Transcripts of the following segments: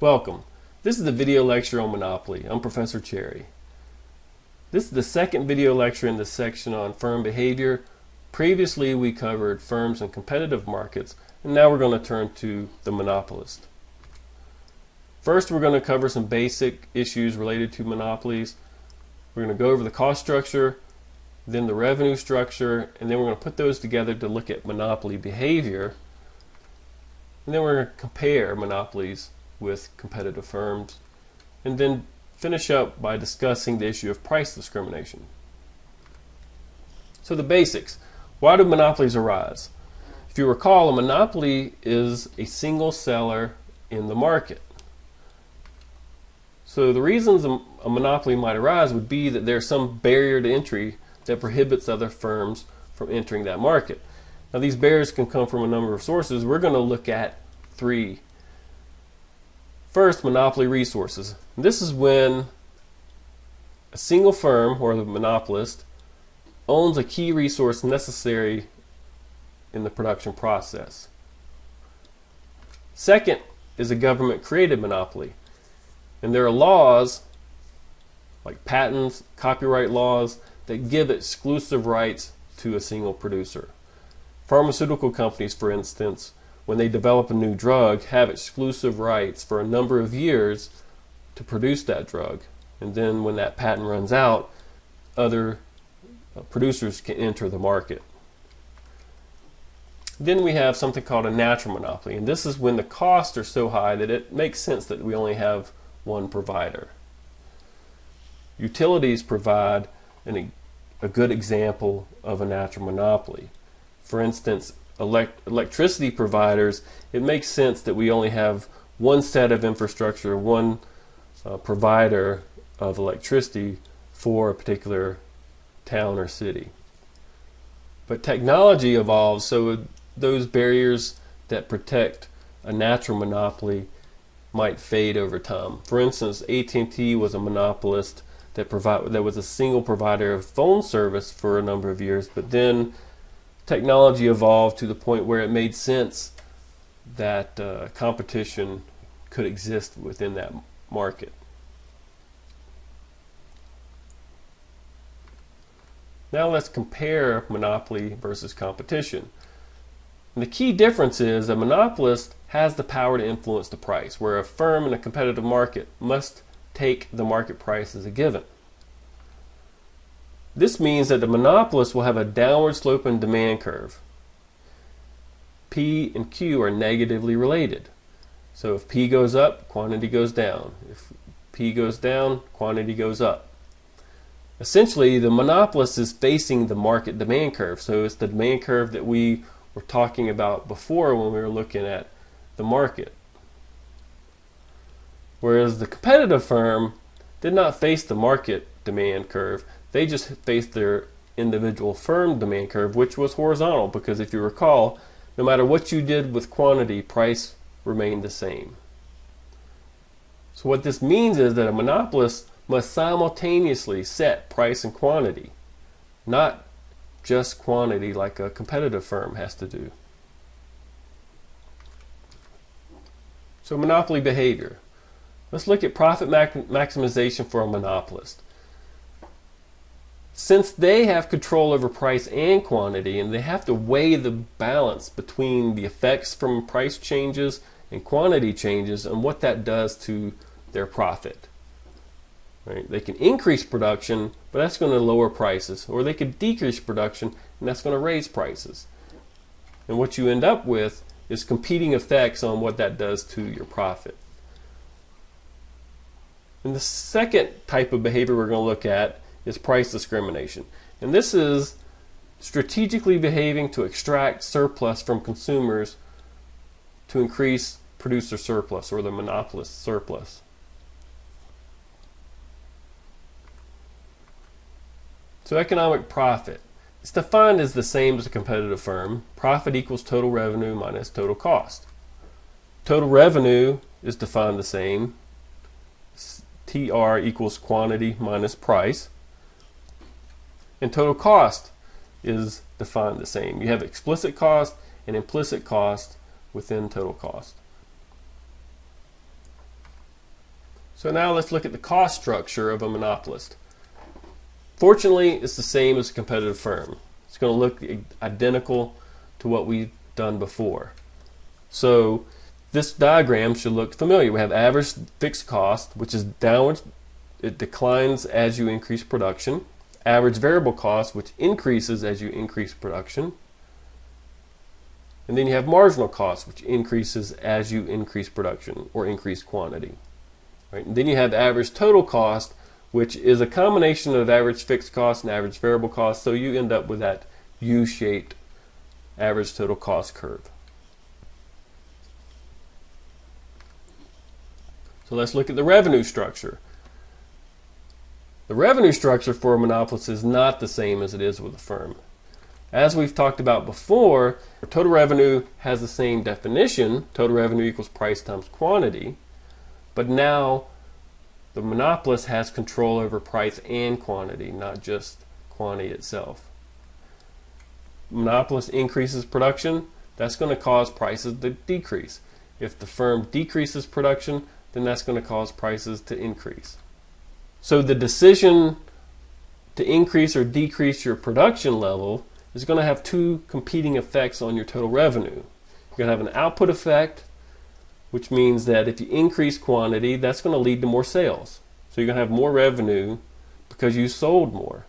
Welcome. This is the video lecture on monopoly. I'm Professor Cherry. This is the second video lecture in the section on firm behavior. Previously we covered firms in competitive markets, and now we're going to turn to the monopolist. First, we're going to cover some basic issues related to monopolies. We're going to go over the cost structure, then the revenue structure, and then we're going to put those together to look at monopoly behavior. And then we're going to compare monopolies with competitive firms, and then finish up by discussing the issue of price discrimination. So the basics. Why do monopolies arise? If you recall, a monopoly is a single seller in the market. So the reasons a monopoly might arise would be that there's some barrier to entry that prohibits other firms from entering that market. Now these barriers can come from a number of sources. We're going to look at three. First, monopoly resources. This is when a single firm, or the monopolist, owns a key resource necessary in the production process. Second is a government-created monopoly. And there are laws, like patents, copyright laws, that give exclusive rights to a single producer. Pharmaceutical companies, for instance, when they develop a new drug, have exclusive rights for a number of years to produce that drug. And then when that patent runs out, other producers can enter the market. Then we have something called a natural monopoly. And this is when the costs are so high that it makes sense that we only have one provider. Utilities provide a good example of a natural monopoly. For instance, electricity providers, it makes sense that we only have one set of infrastructure, one provider of electricity for a particular town or city. But technology evolves, so those barriers that protect a natural monopoly might fade over time. For instance, AT&T was a monopolist that was a single provider of phone service for a number of years, but then technology evolved to the point where it made sense that competition could exist within that market. Now let's compare monopoly versus competition. And the key difference is a monopolist has the power to influence the price, where a firm in a competitive market must take the market price as a given. This means that the monopolist will have a downward sloping demand curve. P and Q are negatively related. So if P goes up, quantity goes down. If P goes down, quantity goes up. Essentially, the monopolist is facing the market demand curve. So it's the demand curve that we were talking about before when we were looking at the market. Whereas the competitive firm did not face the market demand curve. They just faced their individual firm demand curve, which was horizontal, because if you recall, no matter what you did with quantity, price remained the same. So what this means is that a monopolist must simultaneously set price and quantity, not just quantity like a competitive firm has to do. So monopoly behavior. Let's look at profit maximization for a monopolist. Since they have control over price and quantity, and they have to weigh the balance between the effects from price changes and quantity changes and what that does to their profit. Right? They can increase production, but that's going to lower prices, or they could decrease production, and that's going to raise prices. And what you end up with is competing effects on what that does to your profit. And the second type of behavior we're going to look at is price discrimination. And this is strategically behaving to extract surplus from consumers to increase producer surplus, or the monopolist surplus. So economic profit. It's defined as the same as a competitive firm. Profit equals total revenue minus total cost. Total revenue is defined the same. TR equals quantity minus price. And total cost is defined the same. You have explicit cost and implicit cost within total cost. So now let's look at the cost structure of a monopolist. Fortunately, it's the same as a competitive firm. It's going to look identical to what we've done before. So this diagram should look familiar. We have average fixed cost, which is downward. It declines as you increase production. Average variable cost, which increases as you increase production. And then you have marginal cost, which increases as you increase production or increase quantity. Right? And then you have average total cost, which is a combination of average fixed cost and average variable cost. So you end up with that U-shaped average total cost curve. So let's look at the revenue structure. The revenue structure for a monopolist is not the same as it is with a firm. As we've talked about before, total revenue has the same definition. Total revenue equals price times quantity. But now the monopolist has control over price and quantity, not just quantity itself. Monopolist increases production, that's going to cause prices to decrease. If the firm decreases production, then that's going to cause prices to increase. So the decision to increase or decrease your production level is going to have two competing effects on your total revenue. You're going to have an output effect, which means that if you increase quantity, that's going to lead to more sales. So you're going to have more revenue because you sold more.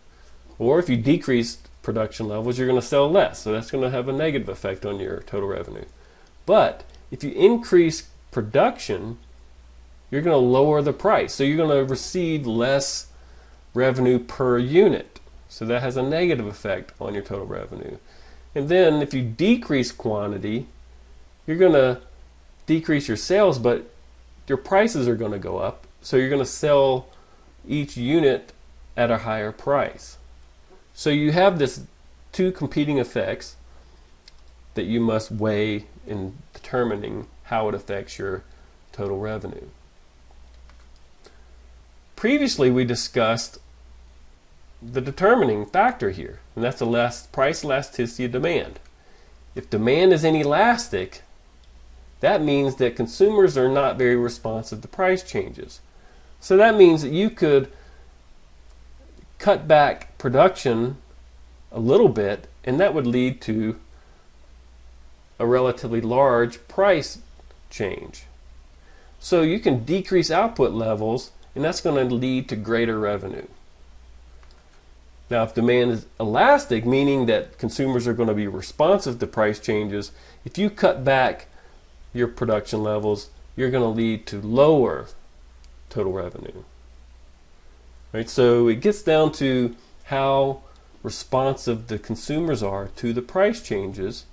Or if you decrease production levels, you're going to sell less. So that's going to have a negative effect on your total revenue. But if you increase production, you're going to lower the price. So you're going to receive less revenue per unit. So that has a negative effect on your total revenue. And then if you decrease quantity, you're going to decrease your sales, but your prices are going to go up. So you're going to sell each unit at a higher price. So you have this two competing effects that you must weigh in determining how it affects your total revenue. Previously we discussed the determining factor here, and that's the price elasticity of demand. If demand is inelastic, that means that consumers are not very responsive to price changes. So that means that you could cut back production a little bit, and that would lead to a relatively large price change. So you can decrease output levels, and that's going to lead to greater revenue. Now, if demand is elastic, meaning that consumers are going to be responsive to price changes, if you cut back your production levels, you're going to lead to lower total revenue. Right? So it gets down to how responsive the consumers are to the price changes.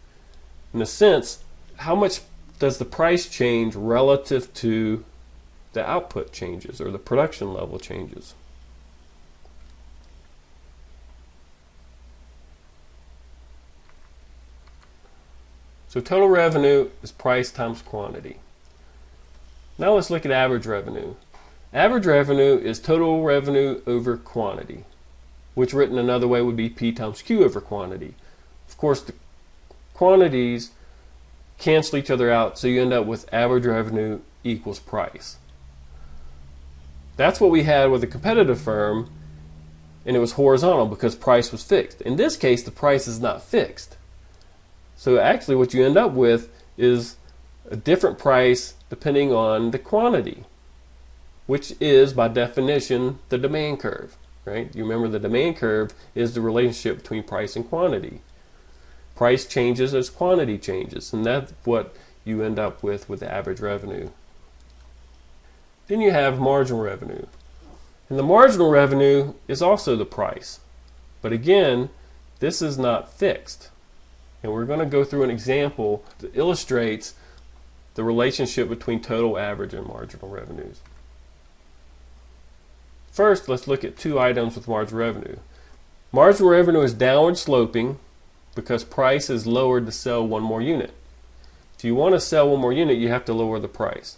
In a sense, how much does the price change relative to the output changes or the production level changes? So total revenue is price times quantity. Now let's look at average revenue. Average revenue is total revenue over quantity, which written another way would be P times Q over quantity. Of course, the quantities cancel each other out, so you end up with average revenue equals price. That's what we had with a competitive firm, and it was horizontal because price was fixed. In this case, the price is not fixed. So actually what you end up with is a different price depending on the quantity, which is by definition the demand curve. Right? You remember the demand curve is the relationship between price and quantity. Price changes as quantity changes, and that's what you end up with the average revenue. Then you have marginal revenue. And the marginal revenue is also the price. But again, this is not fixed. And we're going to go through an example that illustrates the relationship between total, average, and marginal revenues. First, let's look at two items with marginal revenue. Marginal revenue is downward sloping because price is lowered to sell one more unit. If you want to sell one more unit, you have to lower the price.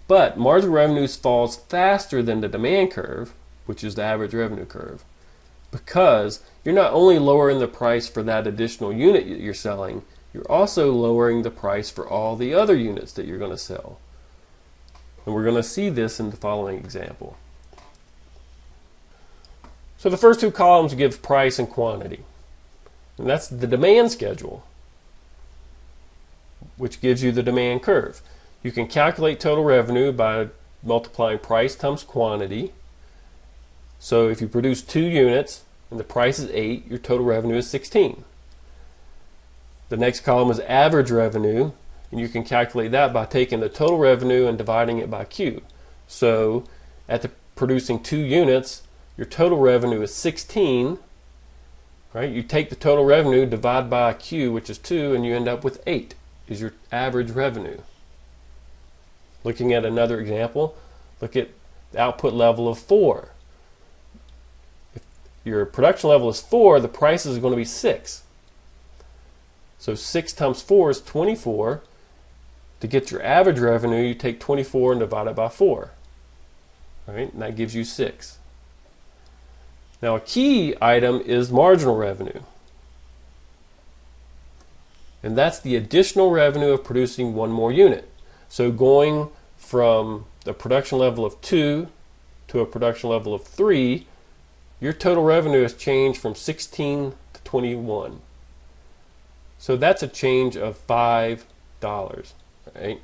But marginal revenue falls faster than the demand curve, which is the average revenue curve, because you're not only lowering the price for that additional unit that you're selling, you're also lowering the price for all the other units that you're going to sell. And we're going to see this in the following example. So the first two columns give price and quantity. And that's the demand schedule, which gives you the demand curve. You can calculate total revenue by multiplying price times quantity. So if you produce 2 units and the price is 8, your total revenue is 16. The next column is average revenue, and you can calculate that by taking the total revenue and dividing it by Q. So at producing 2 units, your total revenue is 16. Right? You take the total revenue, divide by Q, which is 2, and you end up with 8 is your average revenue. Looking at another example, look at the output level of 4. If your production level is 4, the price is going to be 6. So 6 times 4 is 24. To get your average revenue, you take 24 and divide it by 4. Right? And that gives you 6. Now a key item is marginal revenue. And that's the additional revenue of producing 1 more unit. So going from the production level of 2 to a production level of 3, your total revenue has changed from 16 to 21. So that's a change of $5. Right?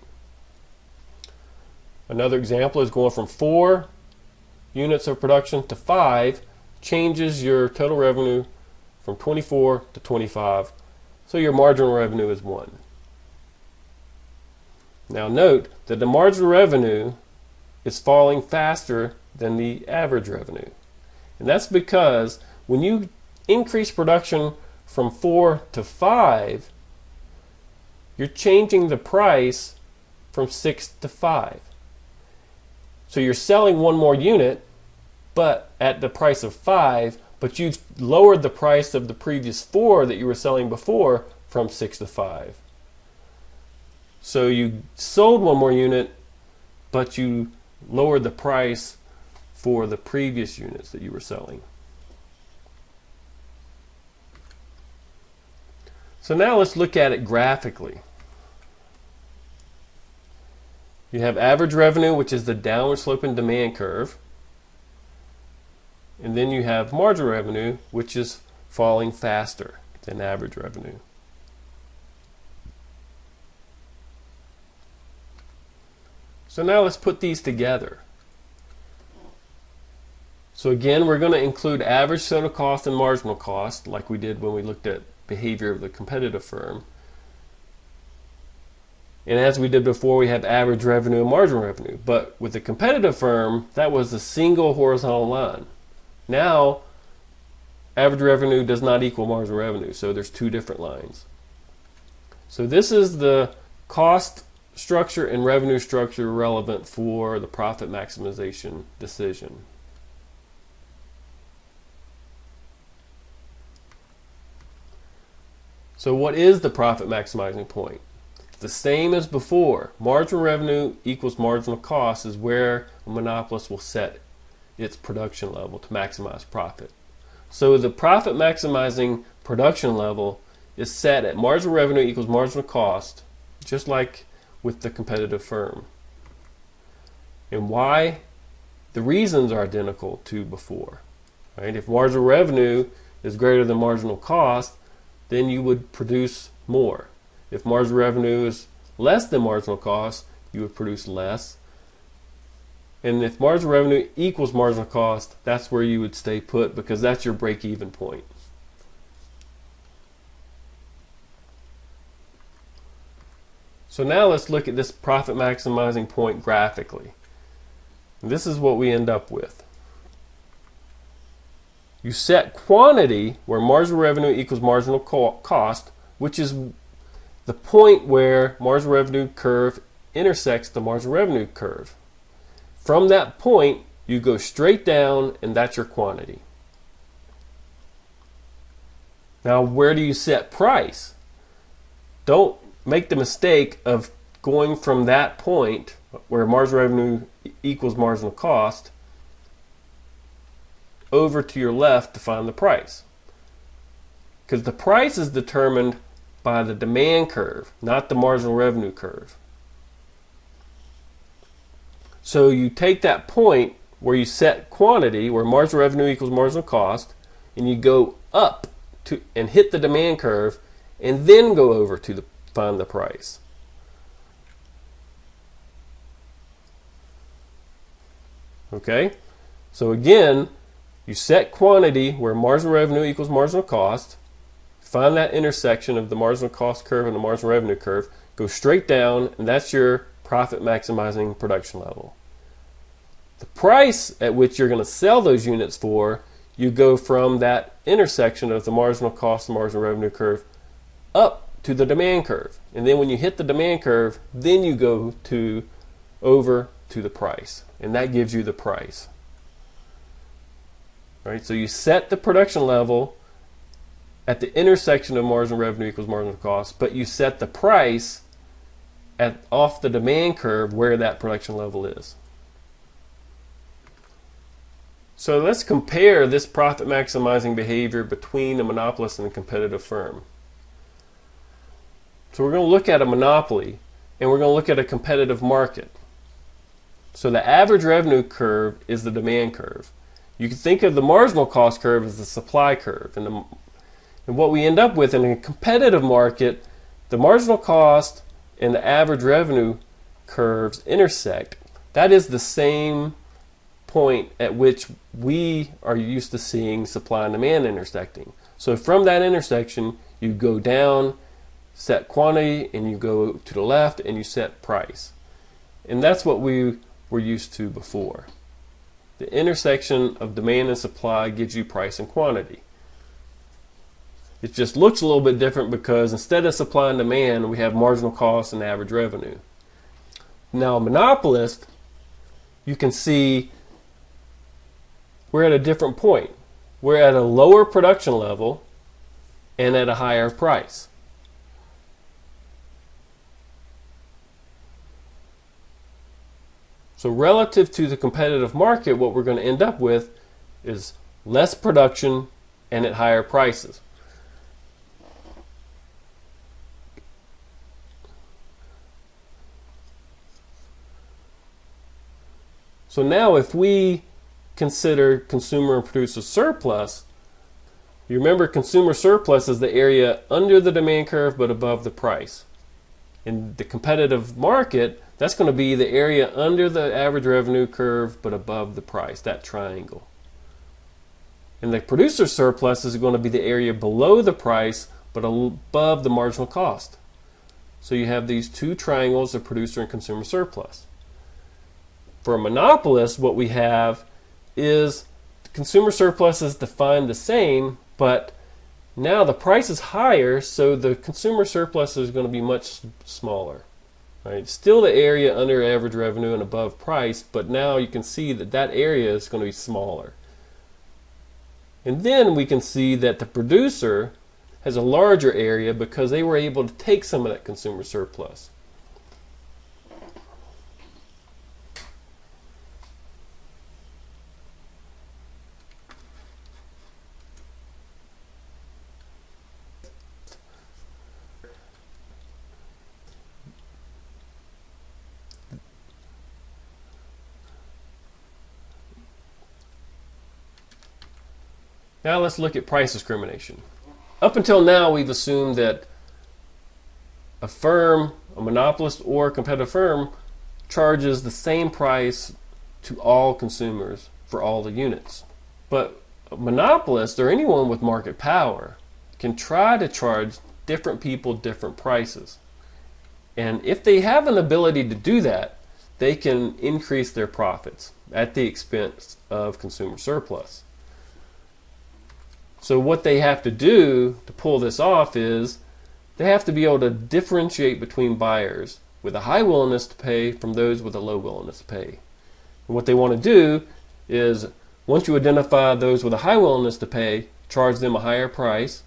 Another example is going from 4 units of production to 5 changes your total revenue from 24 to 25. So your marginal revenue is 1. Now note that the marginal revenue is falling faster than the average revenue. And that's because when you increase production from 4 to 5, you're changing the price from 6 to 5. So you're selling 1 more unit, but at the price of 5, but you've lowered the price of the previous 4 that you were selling before from 6 to 5. So you sold 1 more unit, but you lowered the price for the previous units that you were selling. So now let's look at it graphically. You have average revenue, which is the downward sloping demand curve. And then you have marginal revenue, which is falling faster than average revenue. So now let's put these together. So again, we're going to include average total cost and marginal cost, like we did when we looked at behavior of the competitive firm. And as we did before, we have average revenue and marginal revenue. But with the competitive firm, that was a single horizontal line. Now, average revenue does not equal marginal revenue, so there's 2 different lines. So this is the cost structure and revenue structure relevant for the profit maximization decision. So what is the profit maximizing point? The same as before. Marginal revenue equals marginal cost is where a monopolist will set its production level to maximize profit. So the profit maximizing production level is set at marginal revenue equals marginal cost, just like with the competitive firm. And why? The reasons are identical to before. Right? If marginal revenue is greater than marginal cost, then you would produce more. If marginal revenue is less than marginal cost, you would produce less. And if marginal revenue equals marginal cost, that's where you would stay put, because that's your break-even point. So now let's look at this profit maximizing point graphically. And this is what we end up with. You set quantity where marginal revenue equals marginal cost, which is the point where marginal revenue curve intersects the marginal revenue curve. From that point, you go straight down, and that's your quantity. Now, where do you set price? Don't make the mistake of going from that point where marginal revenue equals marginal cost over to your left to find the price. Because the price is determined by the demand curve, not the marginal revenue curve. So you take that point where you set quantity, where marginal revenue equals marginal cost, and you go up to and hit the demand curve, and then go over to find the price. Okay, so again, you set quantity where marginal revenue equals marginal cost, find that intersection of the marginal cost curve and the marginal revenue curve, go straight down, and that's your profit maximizing production level. The price at which you're going to sell those units for, you go from that intersection of the marginal cost and marginal revenue curve up to the demand curve. And then when you hit the demand curve, then you go over to the price. And that gives you the price. Right? So you set the production level at the intersection of marginal revenue equals marginal cost, but you set the price off the demand curve where that production level is. So let's compare this profit maximizing behavior between a monopolist and a competitive firm. So we're going to look at a monopoly, and we're going to look at a competitive market. So the average revenue curve is the demand curve. You can think of the marginal cost curve as the supply curve. And what we end up with in a competitive market, the marginal cost and the average revenue curves intersect. That is the same point at which we are used to seeing supply and demand intersecting. So from that intersection, you go down, set quantity, and you go to the left and you set price. And that's what we were used to before. The intersection of demand and supply gives you price and quantity. It just looks a little bit different because instead of supply and demand, we have marginal cost and average revenue. Now, a monopolist, you can see we're at a different point. We're at a lower production level and at a higher price. So relative to the competitive market, what we're going to end up with is less production and at higher prices. So now if we consider consumer and producer surplus, you remember consumer surplus is the area under the demand curve but above the price. In the competitive market, that's going to be the area under the average revenue curve but above the price, that triangle. And the producer surplus is going to be the area below the price but above the marginal cost. So you have these two triangles of producer and consumer surplus. For a monopolist, what we have is consumer surplus is defined the same, but now the price is higher, so the consumer surplus is going to be much smaller. Right? Still the area under average revenue and above price, but now you can see that that area is going to be smaller. And then we can see that the producer has a larger area because they were able to take some of that consumer surplus. Now let's look at price discrimination. Up until now, we've assumed that a firm, a monopolist or a competitive firm, charges the same price to all consumers for all the units. But a monopolist or anyone with market power can try to charge different people different prices. And if they have an ability to do that, they can increase their profits at the expense of consumer surplus. So what they have to do to pull this off is they have to be able to differentiate between buyers with a high willingness to pay from those with a low willingness to pay. And what they want to do is, once you identify those with a high willingness to pay, charge them a higher price,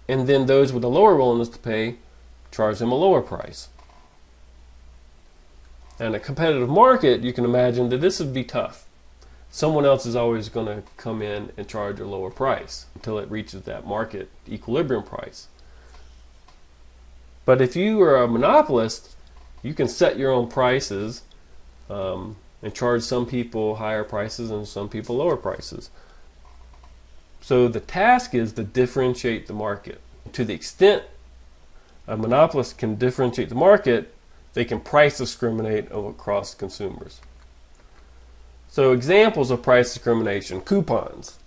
and then those with a lower willingness to pay, charge them a lower price. And in a competitive market, you can imagine that this would be tough. Someone else is always going to come in and charge a lower price until it reaches that market equilibrium price. But if you are a monopolist, you can set your own prices and charge some people higher prices and some people lower prices. So the task is to differentiate the market. To the extent a monopolist can differentiate the market, they can price discriminate across consumers. So examples of price discrimination: coupons.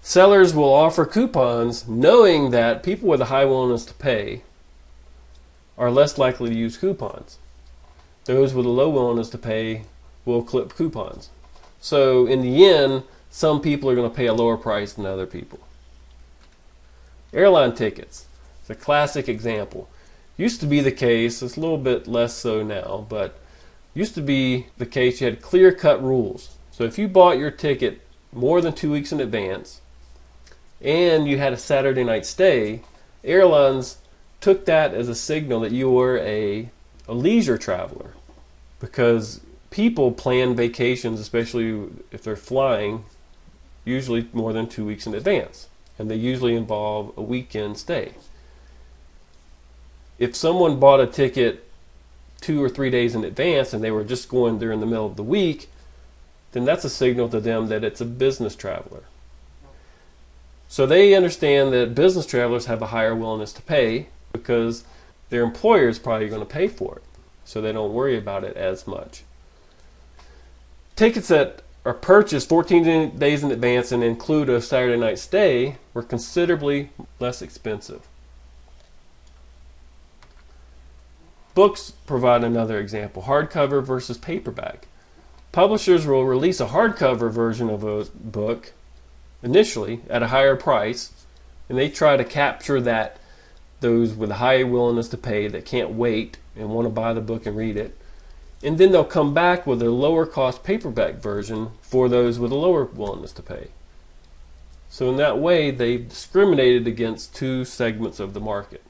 Sellers will offer coupons knowing that people with a high willingness to pay are less likely to use coupons. Those with a low willingness to pay will clip coupons. So in the end, some people are going to pay a lower price than other people. Airline tickets. It's a classic example. Used to be the case, it's a little bit less so now, but used to be the case you had clear-cut rules. So if you bought your ticket more than 2 weeks in advance and you had a Saturday night stay, airlines took that as a signal that you were a leisure traveler, because people plan vacations, especially if they're flying, usually more than 2 weeks in advance, and they usually involve a weekend stay. If someone bought a ticket 2 or 3 days in advance and they were just going there in the middle of the week, then that's a signal to them that it's a business traveler. So they understand that business travelers have a higher willingness to pay because their employer is probably going to pay for it, so they don't worry about it as much. Tickets that are purchased 14 days in advance and include a Saturday night stay were considerably less expensive. Books provide another example: hardcover versus paperback. Publishers will release a hardcover version of a book initially at a higher price, and they try to capture those with a high willingness to pay that can't wait and want to buy the book and read it. And then they'll come back with a lower cost paperback version for those with a lower willingness to pay. So in that way, they've discriminated against two segments of the market.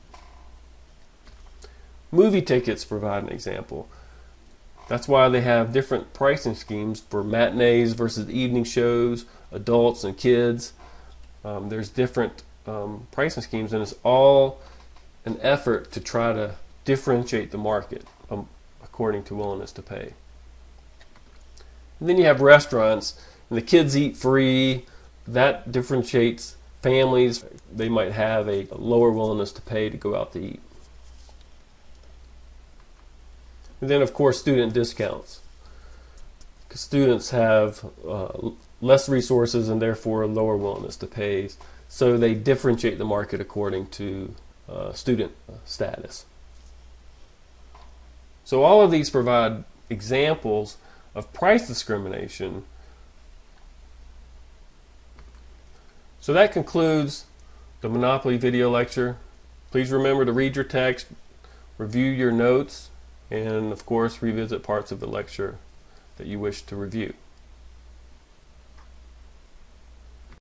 Movie tickets provide an example. That's why they have different pricing schemes for matinees versus evening shows, adults and kids. There's different pricing schemes, and it's all an effort to try to differentiate the market according to willingness to pay. And then you have restaurants, and the kids eat free. That differentiates families. They might have a lower willingness to pay to go out to eat. And then, of course, student discounts, because students have less resources and therefore a lower willingness to pay. So they differentiate the market according to student status. So all of these provide examples of price discrimination. So that concludes the Monopoly video lecture. Please remember to read your text, review your notes, and of course revisit parts of the lecture that you wish to review.